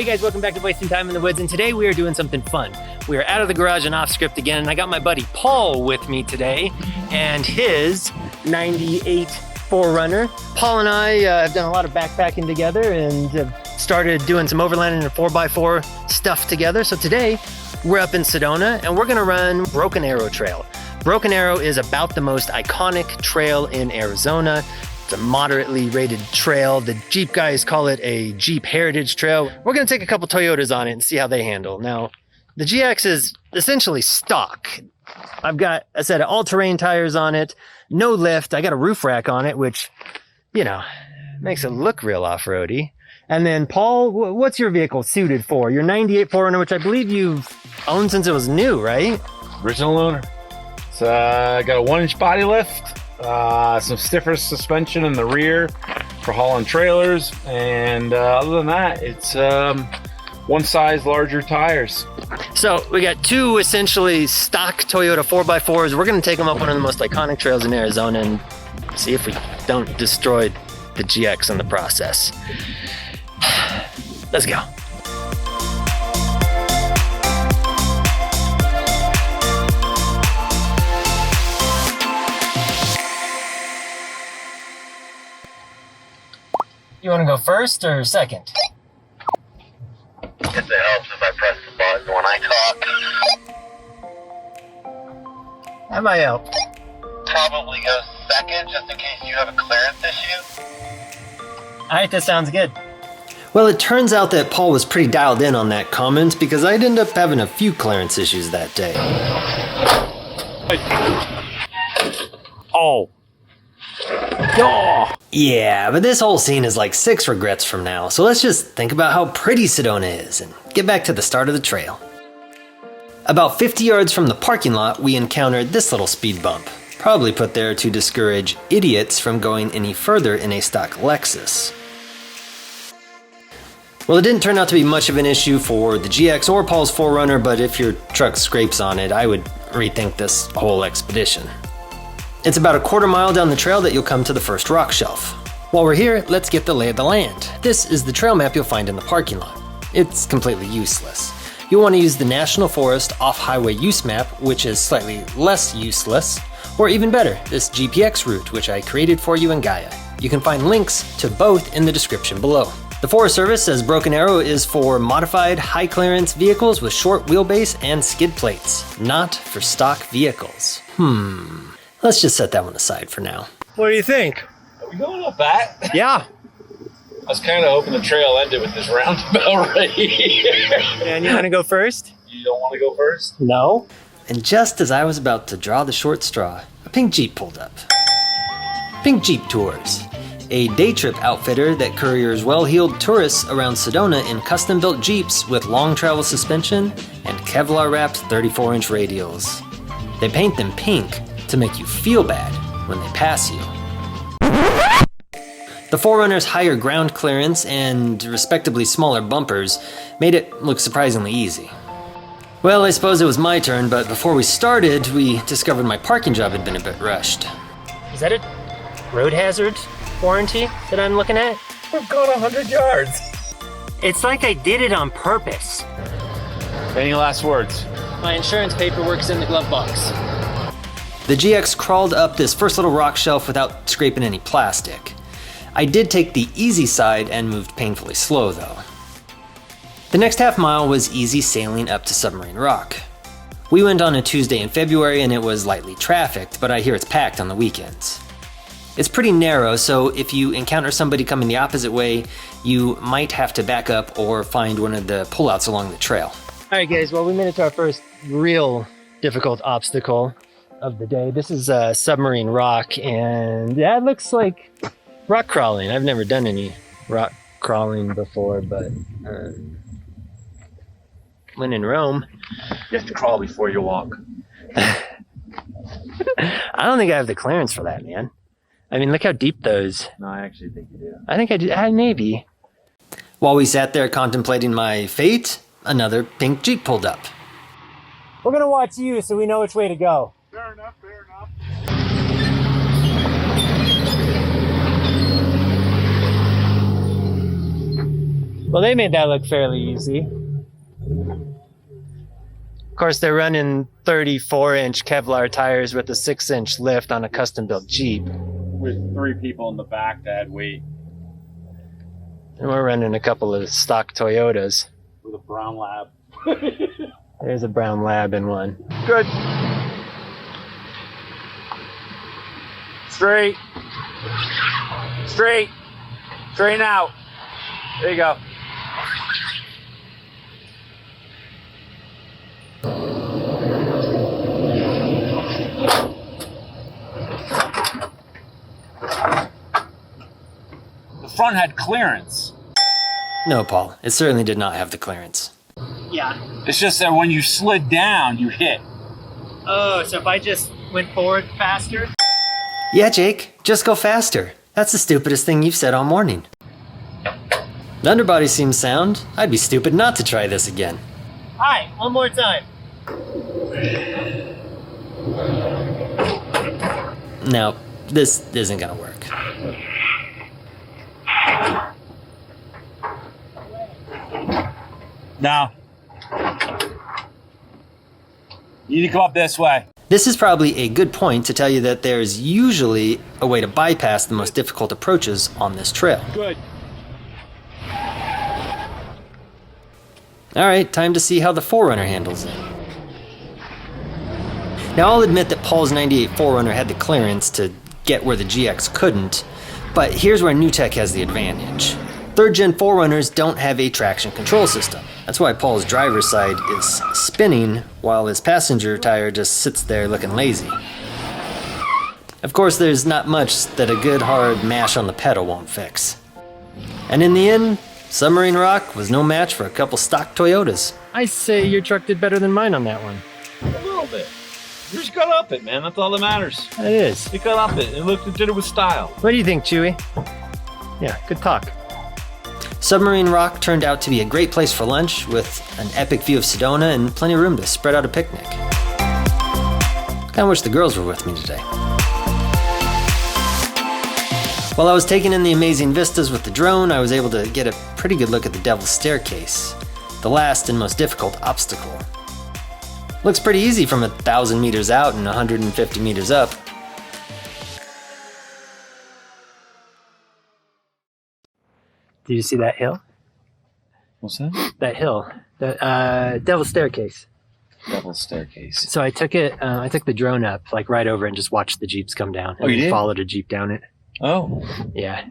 guys, welcome back to Wasting Time in the Woods, and today we are doing something fun. We are out of the garage and off script again, and I got my buddy Paul with me today, and his 98 4Runner. Paul and I have done a lot of backpacking together and have started doing some overlanding and 4x4 stuff together. So today, we're up in Sedona, and we're gonna run Broken Arrow Trail. Broken Arrow is about the most iconic trail in Arizona. It's a moderately rated trail. The Jeep guys call it a Jeep Heritage Trail. We're gonna take a couple Toyotas on it and see how they handle. Now, the GX is essentially stock. I've got a set of all-terrain tires on it, no lift. I got a roof rack on it, which, you know, makes it look real off-roady. And then, Paul, what's your vehicle suited for? Your 98 4Runner, which I believe you've owned since it was new, right? Original owner. It's got a 1-inch body lift, some stiffer suspension in the rear for hauling trailers, and other than that, it's one size larger tires. So we got two essentially stock Toyota 4x4s. We're going to take them up one of the most iconic trails in Arizona and see if we don't destroy the GX in the process. Let's go. You want to go first or second? If it helps if I press the button when I talk. That might help. Probably go second just in case you have a clearance issue. All right, that sounds good. Well, it turns out that Paul was pretty dialed in on that comment because I'd end up having a few clearance issues that day. Oh. Oh. Yeah, but this whole scene is like 6 regrets from now, so let's just think about how pretty Sedona is and get back to the start of the trail. About 50 yards from the parking lot, we encountered this little speed bump, probably put there to discourage idiots from going any further in a stock Lexus. Well, it didn't turn out to be much of an issue for the GX or Paul's 4Runner, but if your truck scrapes on it, I would rethink this whole expedition. It's about a quarter mile down the trail that you'll come to the first rock shelf. While we're here, let's get the lay of the land. This is the trail map you'll find in the parking lot. It's completely useless. You'll want to use the National Forest Off-Highway Use Map, which is slightly less useless, or even better, this GPX route, which I created for you in Gaia. You can find links to both in the description below. The Forest Service says Broken Arrow is for modified high-clearance vehicles with short wheelbase and skid plates, not for stock vehicles. Let's just set that one aside for now. What do you think? Are we going up that? Yeah. I was kind of hoping the trail ended with this roundabout right here. And you want to go first? You don't want to go first? No. And just as I was about to draw the short straw, a pink Jeep pulled up. Pink Jeep Tours, a day trip outfitter that couriers well-heeled tourists around Sedona in custom-built Jeeps with long travel suspension and Kevlar-wrapped 34-inch radials. They paint them pink to make you feel bad when they pass you. The 4Runner's higher ground clearance and respectably smaller bumpers made it look surprisingly easy. Well, I suppose it was my turn, but before we started, we discovered my parking job had been a bit rushed. Is that a road hazard warranty that I'm looking at? We've gone 100 yards. It's like I did it on purpose. Any last words? My insurance paperwork's in the glove box. The GX crawled up this first little rock shelf without scraping any plastic. I did take the easy side and moved painfully slow though. The next half mile was easy sailing up to Submarine Rock. We went on a Tuesday in February and it was lightly trafficked, but I hear it's packed on the weekends. It's pretty narrow, so if you encounter somebody coming the opposite way, you might have to back up or find one of the pullouts along the trail. All right guys, well we made it to our first real difficult obstacle of the day. This is Submarine Rock, and that looks like rock crawling. I've never done any rock crawling before, but when in Rome. You have to crawl before you walk. I don't think I have the clearance for that, man. I mean, look how deep those. No, I actually think you do. I think I do. Maybe. While we sat there contemplating my fate, another pink Jeep pulled up. We're gonna watch you so we know which way to go. Fair enough, fair enough. Well, they made that look fairly easy. Of course, they're running 34-inch Kevlar tires with a 6-inch lift on a custom-built Jeep. With 3 people in the back that had weight. And we're running a couple of stock Toyotas. With a brown lab. There's a brown lab in one. Good. Straight. Straight. Straighten out. There you go. The front had clearance. No, Paul, it certainly did not have the clearance. Yeah. It's just that when you slid down, you hit. Oh, so if I just went forward faster? Yeah, Jake, just go faster. That's the stupidest thing you've said all morning. The underbody seems sound. I'd be stupid not to try this again. Alright, one more time. No, this isn't gonna work. No. You need to come up this way. This is probably a good point to tell you that there's usually a way to bypass the most difficult approaches on this trail. Good. Alright, time to see how the 4Runner handles it. Now I'll admit that Paul's 98 4Runner had the clearance to get where the GX couldn't, but here's where New Tech has the advantage. 3rd gen 4Runners don't have a traction control system. That's why Paul's driver's side is spinning while his passenger tire just sits there looking lazy. Of course, there's not much that a good hard mash on the pedal won't fix. And in the end, Submarine Rock was no match for a couple stock Toyotas. I say your truck did better than mine on that one. A little bit. You just got up it, man. That's all that matters. It is. You got up it. It did it with style. What do you think, Chewy? Yeah, good talk. Submarine Rock turned out to be a great place for lunch with an epic view of Sedona and plenty of room to spread out a picnic. Kinda wish the girls were with me today. While I was taking in the amazing vistas with the drone, I was able to get a pretty good look at the Devil's Staircase, the last and most difficult obstacle. Looks pretty easy from 1,000 meters out and 150 meters up. Did you see that hill? What's that? That hill, the Devil's Staircase. Devil's Staircase. So I took it. I took the drone up, like right over, and just watched the jeeps come down. Oh, you did? Followed a jeep down it. Oh. Yeah.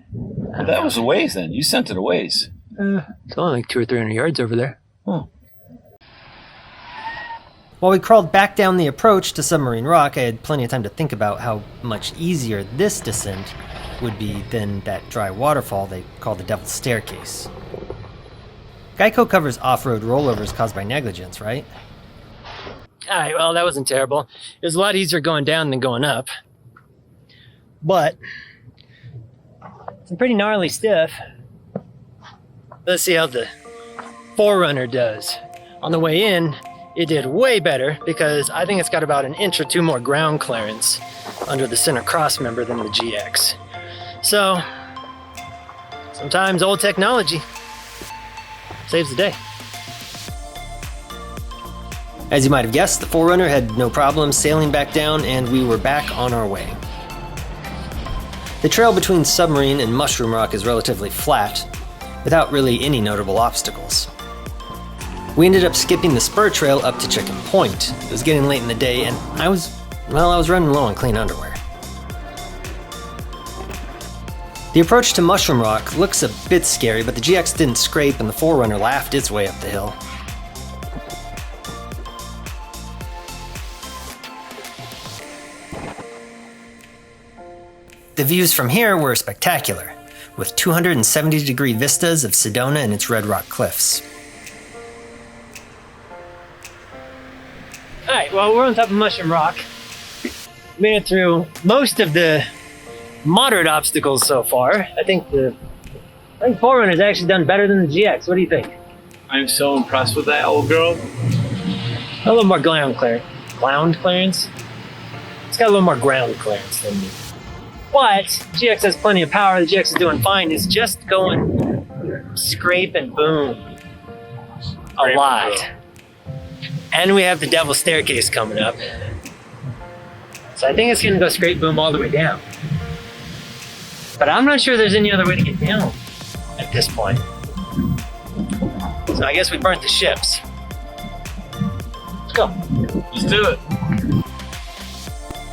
That was a ways then. You sent it a ways. It's only like 200 or 300 yards over there. Oh. While we crawled back down the approach to Submarine Rock, I had plenty of time to think about how much easier this descent would be than that dry waterfall they call the Devil's Staircase. Geico covers off-road rollovers caused by negligence, right? Alright, well, that wasn't terrible. It was a lot easier going down than going up. But it's pretty gnarly stiff. Let's see how the 4Runner does. On the way in, it did way better because I think it's got about 1 inch or 2 more ground clearance under the center cross member than the GX. So, sometimes old technology saves the day. As you might have guessed, the 4Runner had no problem sailing back down and we were back on our way. The trail between Submarine and Mushroom Rock is relatively flat, without really any notable obstacles. We ended up skipping the spur trail up to Chicken Point. It was getting late in the day and I was running low on clean underwear. The approach to Mushroom Rock looks a bit scary, but the GX didn't scrape and the 4Runner laughed its way up the hill. The views from here were spectacular, with 270-degree vistas of Sedona and its red rock cliffs. Alright, well, we're on top of Mushroom Rock. Made it through most of the moderate obstacles so far. I think 4Runner's actually done better than the GX. What do you think? I'm so impressed with that old girl. A little more ground clearance. It's got a little more ground clearance than me. But GX has plenty of power. The GX is doing fine. It's just going scrape and boom a lot. And we have the Devil's Staircase coming up. So I think it's gonna go scrape boom all the way down. But I'm not sure there's any other way to get down at this point. So I guess we burnt the ships. Let's go. Let's do it.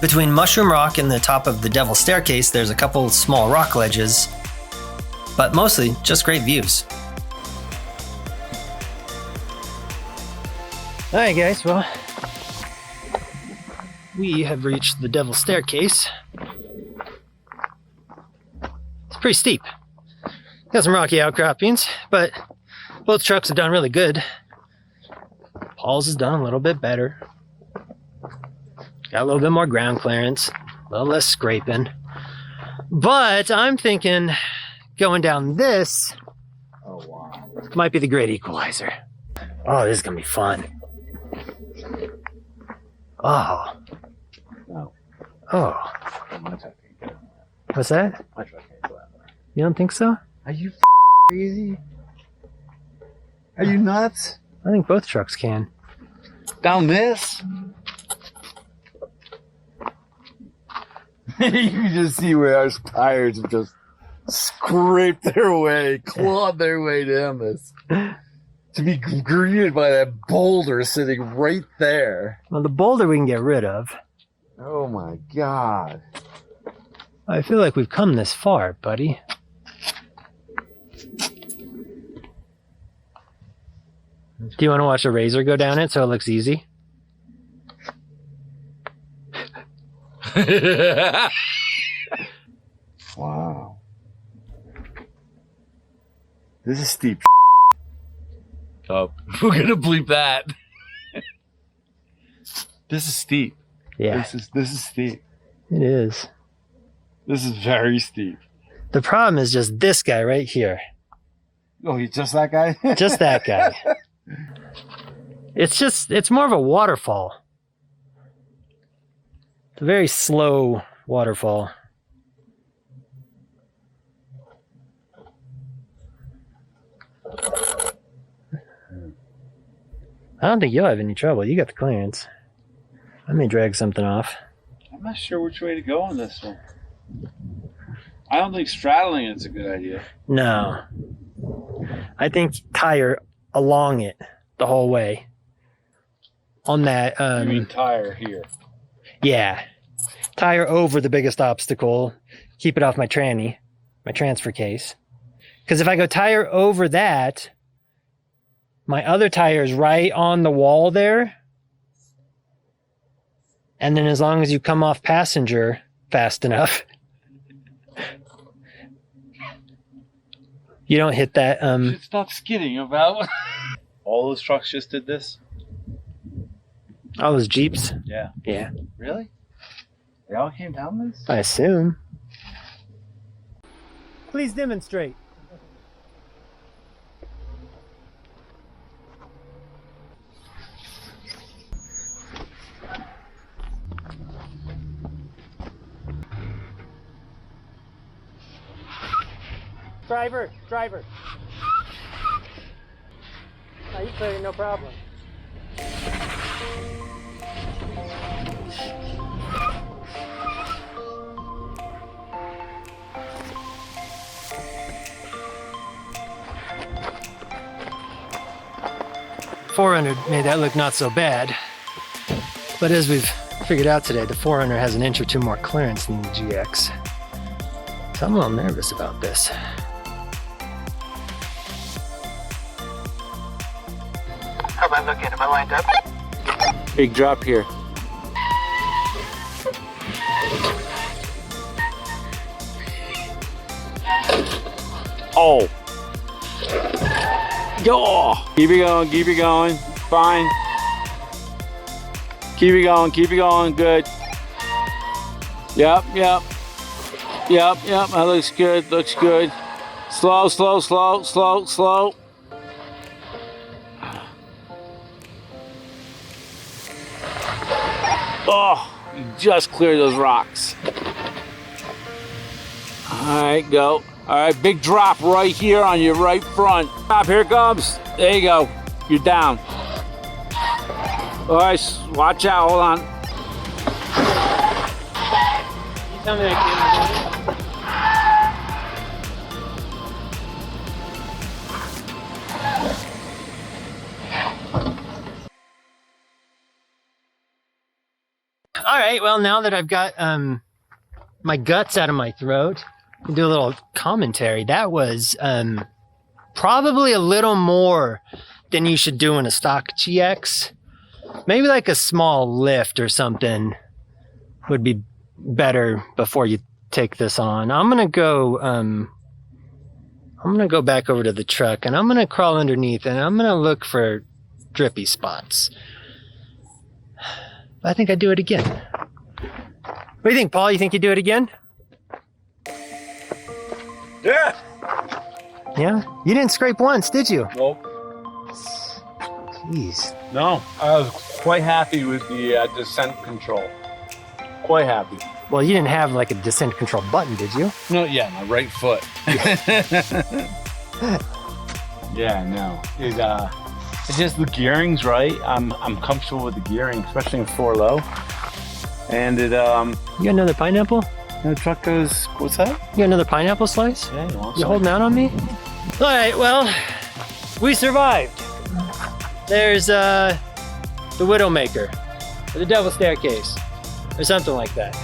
Between Mushroom Rock and the top of the Devil's Staircase, there's a couple small rock ledges, but mostly just great views. All right, guys, well, we have reached the Devil's Staircase. It's pretty steep. Got some rocky outcroppings, but both trucks have done really good. Paul's has done a little bit better. Got a little bit more ground clearance, a little less scraping. But I'm thinking going down this might be the great equalizer. Oh, this is gonna be fun. Oh. No. Oh. My truck can't go. What's that? My truck can't go that way. You don't think so? Are you crazy? Are you nuts? I think both trucks can. Down this? You can just see where our tires have just scraped their way, clawed their way down this. To be greeted by that boulder sitting right there. Well, the boulder we can get rid of. Oh my God. I feel like we've come this far, buddy. Do you want to watch a razor go down it so it looks easy? Wow. This is steep. Oh, we're gonna bleep that. This is steep. Yeah, This is steep. it is. This is very steep. The problem is just this guy right here. Oh, he's just that guy? Just that guy. It's more of a waterfall. It's a very slow waterfall. I don't think you'll have any trouble. You got the clearance. I may drag something off. I'm not sure which way to go on this one. I don't think straddling it's a good idea. No. I think tire along it the whole way. On that You mean tire here? yeah. Tire over the biggest obstacle. Keep it off my tranny, my transfer case. Because if I go tire over that, my other tire is right on the wall there. And then as long as you come off passenger fast enough, you don't hit that. Stop skidding about. All those trucks just did this? All those Jeeps. Yeah. Yeah. Really? They all came down this? I assume. Please demonstrate. Driver. No, you clear, no problem. Forerunner made that look not so bad, but as we've figured out today, the Forerunner has an inch or two more clearance than the GX. So I'm a little nervous about this. How's that looking? Am I lined up? Big drop here. Oh. Yo. Keep it going. Fine. Keep it going. Good. Yep. That looks good. Slow. Oh, you just cleared those rocks. All right, go. All right, big drop right here on your right front. Drop, here it comes. There you go. You're down. All right, watch out, hold on. You tell me I can't. All right, well, now that I've got my guts out of my throat, I'll do a little commentary. That was probably a little more than you should do in a stock GX. Maybe like a small lift or something would be better before you take this on. I'm gonna go back over to the truck and I'm gonna crawl underneath and I'm gonna look for drippy spots. I think I'd do it again. What do you think, Paul? You think you'd do it again? Yeah. Yeah? You didn't scrape once, did you? Nope. Jeez. No, I was quite happy with the descent control. Quite happy. Well, you didn't have like a descent control button, did you? No, yeah, my right foot. Yeah, no. It's just the gearing's right. I'm comfortable with the gearing, especially in 4 low. And it You got another pineapple? the truck goes, what's that? You got another pineapple slice? Yeah, you want You some? holding out on me? All right, well, we survived. There's the Widowmaker, or the Devil's Staircase, or something like that.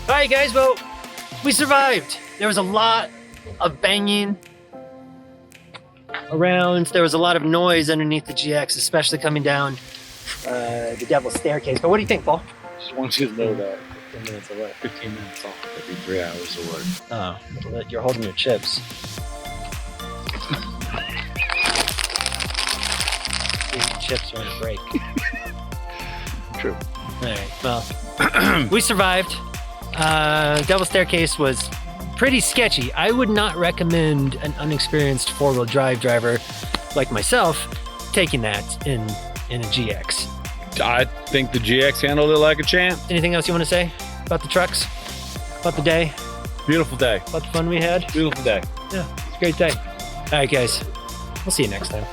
All right, guys, well, we survived. There was a lot of banging around. There was a lot of noise underneath the GX, especially coming down the Devil's Staircase. But what do you think, Paul? Just want you to know that 15 minutes away. 15 minutes off every 3 hours of work. Oh, but you're holding your chips. These chips are on a break. True. All right, well, we survived. Devil's Staircase was pretty sketchy. I would not recommend an unexperienced 4-wheel drive driver like myself taking that in a GX. I think the GX handled it like a champ. Anything else you want to say about the trucks? About the day? Beautiful day. About the fun we had? Beautiful day. Yeah, it's a great day. All right, guys. We'll see you next time.